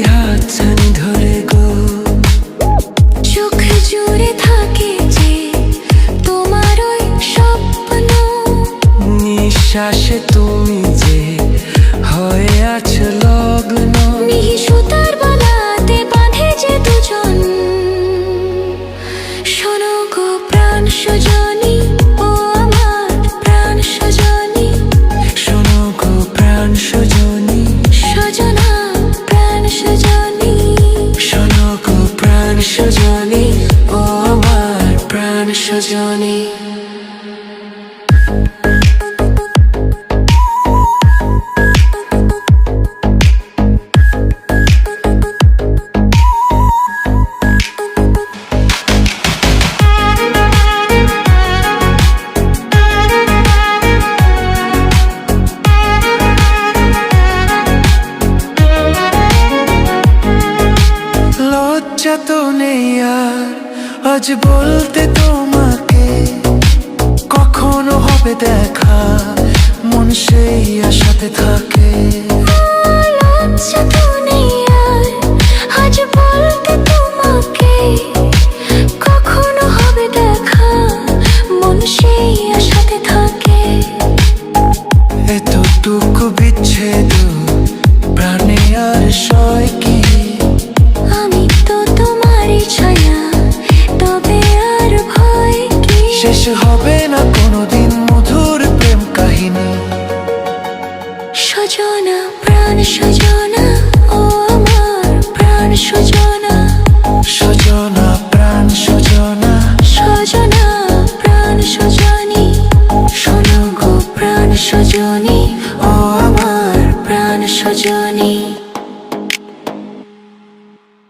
হাতছানি ধরে গো, চোখ জুড়ে থাকে যে তোমার ওই স্বপ্ন। নিঃশ্বাসে তুমি যে হয়ে আছো লগ্ন। মিহি সুতার বালাতে বাঁধে যে দুজন। শোনো গো প্রাণ সজনী, ও আমার প্রাণ সজনী। শোনো গো প্রাণ সজনী, সজনা প্রাণ সজনী। শোনো গো প্রাণ সজনী, ও আমার প্রাণ সজনী। লজ্জা তো নেই আর আজ বলতে তোমাকে, কখনো হবে দেখা মন সেই আশাতে থাকে। লজ্জা তো নেই আর আজ বলতে তোমাকে, কখনো হবে দেখা মন সেই আশাতে থাকে। এতটুকু বিচ্ছেদ প্রাণে আর সয় কি? আমি তো তোমারই ছায়া, তবে আর ভয় কি? শেষ হবে না কোনোদিন মধুর প্রেম কাহিনী। সজনা প্রাণ সজনা, ও আমার প্রাণ সজনা। সজনা প্রাণ সজনা, সজনা প্রাণ সজনী। শোনো গো প্রাণ সজনী, ও আমার প্রাণ সজনী।